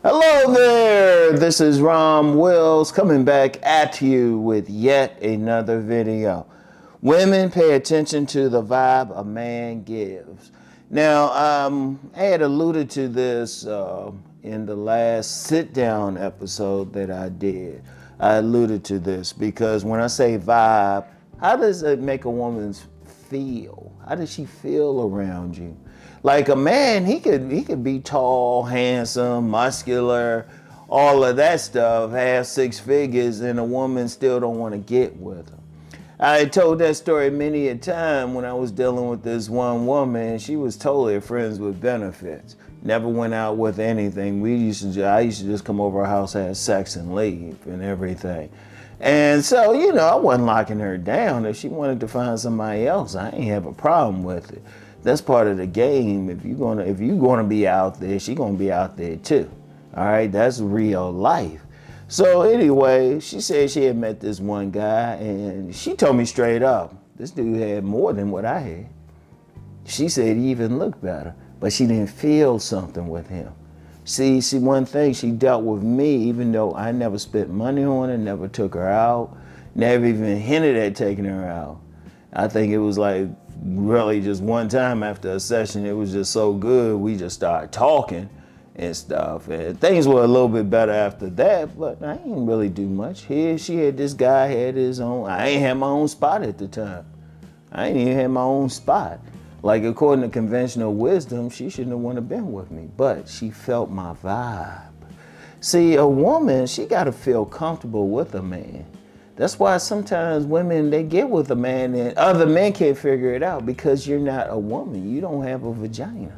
Hello there, this is Rom Wills coming back at you with yet another video. Women, pay attention to the vibe a man gives. Now, I had alluded to this in the last sit-down episode that I did. I alluded to this because when I say vibe, how does it make a woman feel? How does she feel around you? Like a man, he could be tall, handsome, muscular, all of that stuff, have six figures, and a woman still don't want to get with him. I told that story many a time when I was dealing with this one woman. She was totally friends with benefits. Never went out with anything. I used to just come over her house, have sex, and leave and everything. And so, I wasn't locking her down. If she wanted to find somebody else, I ain't have a problem with it. That's part of the game. If you're gonna be out there, she's gonna be out there too. All right, that's real life. So anyway, she said she had met this one guy, and she told me straight up, this dude had more than what I had. She said he even looked better, but she didn't feel something with him. See, one thing, she dealt with me, even though I never spent money on her, never took her out, never even hinted at taking her out. I think it was like really just one time after a session, it was just so good, we just started talking and stuff. And things were a little bit better after that, but I didn't really do much. Here, she had this guy, had his own, I ain't had my own spot at the time. I ain't even had my own spot. Like, according to conventional wisdom, she shouldn't have wanted to been with me, but she felt my vibe. See, a woman, she gotta feel comfortable with a man. That's why sometimes women, they get with a man and other men can't figure it out because you're not a woman. You don't have a vagina.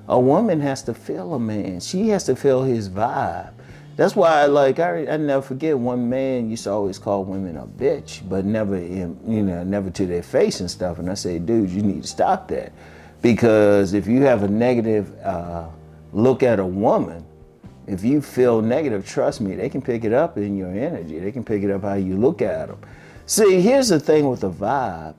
A woman has to feel a man. She has to feel his vibe. That's why, I never forget one man used to always call women a bitch, but never to their face and stuff. And I say, dude, you need to stop that. Because if you have a negative look at a woman, if you feel negative, trust me, they can pick it up in your energy. They can pick it up how you look at them. See, here's the thing with a vibe.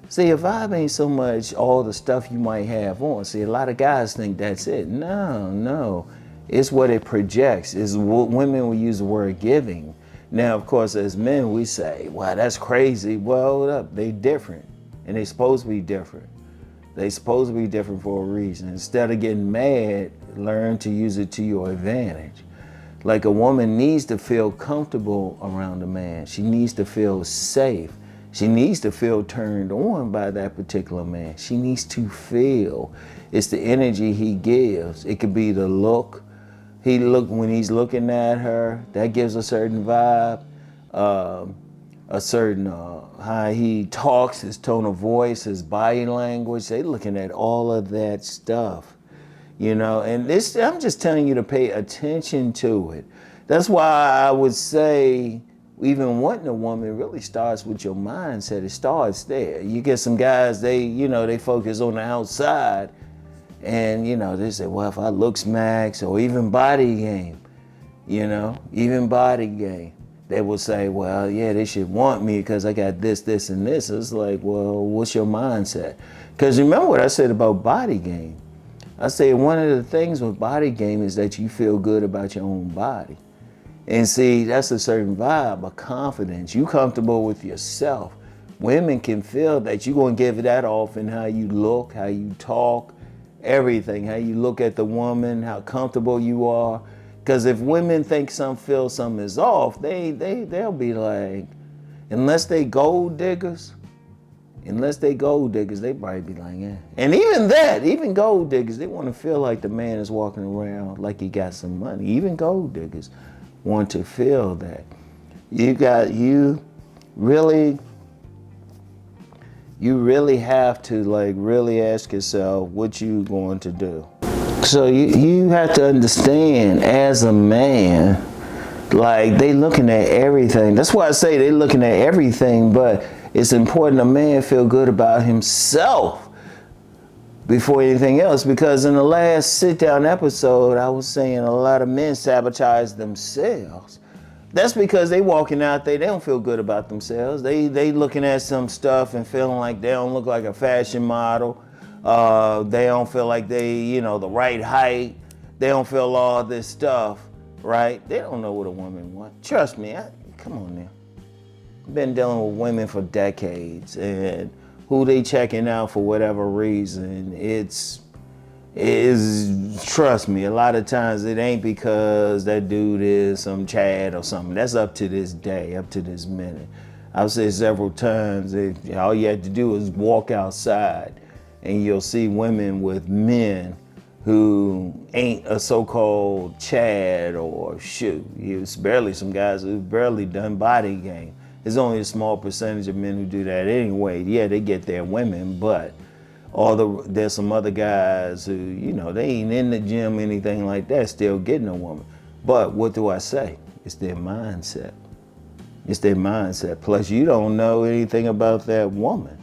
See, a vibe ain't so much all the stuff you might have on. See, a lot of guys think that's it. No. It's what it projects. Women will use the word giving. Now, of course, as men, we say, wow, that's crazy. Well, hold up, they different. And they supposed to be different. They supposed to be different for a reason. Instead of getting mad, learn to use it to your advantage. Like, a woman needs to feel comfortable around a man. She needs to feel safe. She needs to feel turned on by that particular man. She needs to feel. It's the energy he gives. It could be the look. When he's looking at her, that gives a certain vibe. A certain how he talks, his tone of voice, his body language. They looking at all of that stuff, and I'm just telling you to pay attention to it. That's why I would say even wanting a woman really starts with your mindset. It starts there. You get some guys, they focus on the outside, and they say, well, if I looks max, or even body game, even body game. They will say, well, yeah, they should want me because I got this, this, and this. It's like, well, what's your mindset? Because remember what I said about body game. I say one of the things with body game is that you feel good about your own body. And see, that's a certain vibe, a confidence. You comfortable with yourself. Women can feel that you're going to give that off in how you look, how you talk, everything, how you look at the woman, how comfortable you are. Because if women feel something is off, they'll be like, unless they gold diggers, they probably be like, yeah. And even gold diggers, they want to feel like the man is walking around like he got some money. Even gold diggers want to feel that. You really have to really ask yourself what you going to do. So you have to understand, as a man, they looking at everything. That's why I say they looking at everything, but it's important a man feel good about himself before anything else. Because in the last sit-down episode, I was saying a lot of men sabotage themselves. That's because they walking out there, they don't feel good about themselves. They looking at some stuff and feeling like they don't look like a fashion model. They don't feel like they, the right height. They don't feel all this stuff, right? They don't know what a woman wants. Trust me, come on now. I've been dealing with women for decades, and who they checking out for whatever reason, trust me, a lot of times it ain't because that dude is some Chad or something. That's up to this day, up to this minute. I've said several times, all you have to do is walk outside and you'll see women with men who ain't a so-called Chad or shoot. It's barely some guys who've barely done body game. There's only a small percentage of men who do that anyway. Yeah, they get their women, but there's some other guys who, they ain't in the gym, anything like that, still getting a woman. But what do I say? It's their mindset. It's their mindset. Plus, you don't know anything about that woman.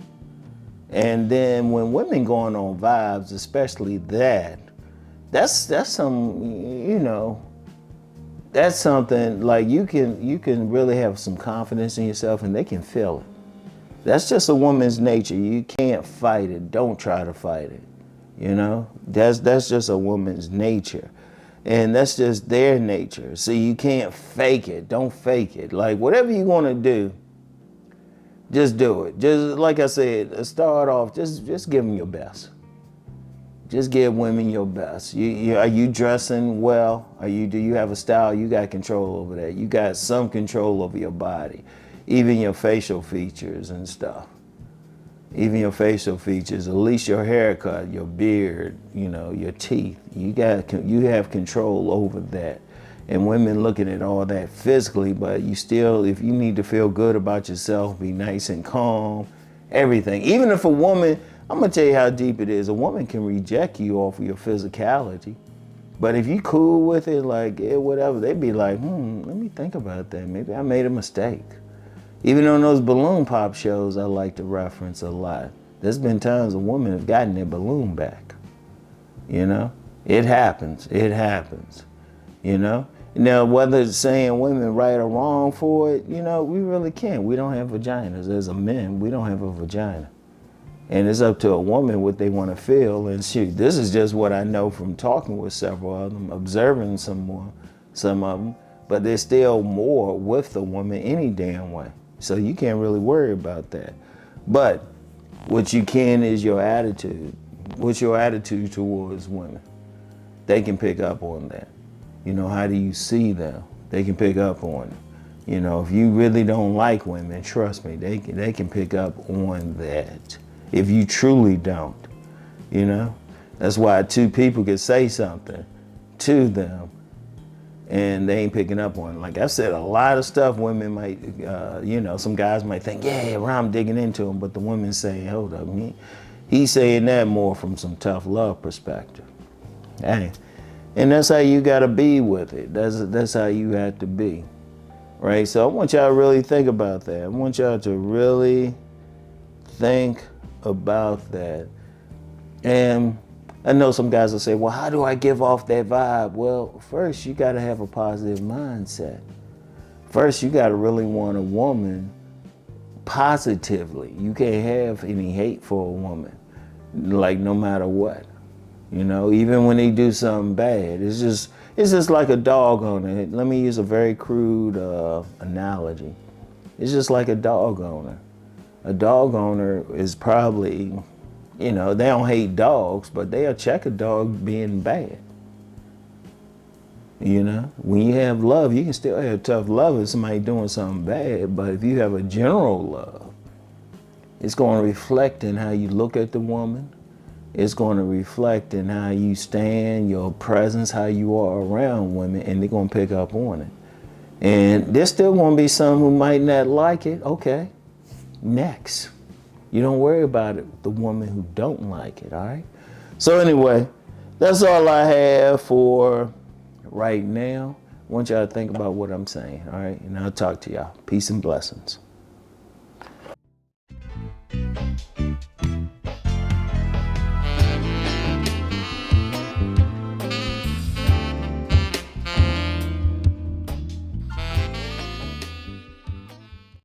And then when women going on vibes, especially that's some, that's something like you can really have some confidence in yourself and they can feel it. That's just a woman's nature. You can't fight it. Don't try to fight it. That's just a woman's nature. And that's just their nature. So you can't fake it. Don't fake it. Like whatever you want to do, just do it. Just like I said, start off, just give them your best. Just give women your best. Are you dressing well? Do you have a style? You got control over that. You got some control over your body, even your facial features and stuff. Even your facial features, at least your haircut, your beard, your teeth. You have control over that. And women looking at all that physically, but if you need to feel good about yourself, be nice and calm, everything. Even if a woman, I'm gonna tell you how deep it is. A woman can reject you off of your physicality. But if you cool with it, like, yeah, whatever, they'd be like, let me think about that. Maybe I made a mistake. Even on those balloon pop shows I like to reference a lot, there's been times a woman have gotten their balloon back. It happens. Now, whether it's saying women right or wrong for it, we really can't. We don't have vaginas. As a man, we don't have a vagina. And it's up to a woman what they want to feel. And shoot, this is just what I know from talking with several of them, observing some of them. But there's still more with the woman any damn way. So you can't really worry about that. But what you can is your attitude. What's your attitude towards women? They can pick up on that. How do you see them? They can pick up on it. If you really don't like women, trust me, they can pick up on that. If you truly don't, that's why two people can say something to them and they ain't picking up on it. Like I said, a lot of stuff women might, some guys might think, yeah, I'm digging into him, but the women say, hold up, he's saying that more from some tough love perspective. Hey, and that's how you gotta be with it. That's how you have to be, right? So I want y'all to really think about that. I want y'all to really think about that. And I know some guys will say, well, how do I give off that vibe? Well, first you gotta have a positive mindset. First, you gotta really want a woman positively. You can't have any hate for a woman, like no matter what. Even when they do something bad, it's just like a dog owner. Let me use a very crude analogy. It's just like a dog owner. A dog owner is probably, they don't hate dogs, but they'll check a dog being bad. When you have love, you can still have tough love if somebody doing something bad, but if you have a general love, it's going to reflect in how you look at the woman. It's going to reflect in how you stand, your presence, how you are around women, and they're going to pick up on it. And there's still going to be some who might not like it. Okay, next. You don't worry about it, the woman who don't like it, all right? So anyway, that's all I have for right now. I want y'all to think about what I'm saying, all right? And I'll talk to y'all. Peace and blessings.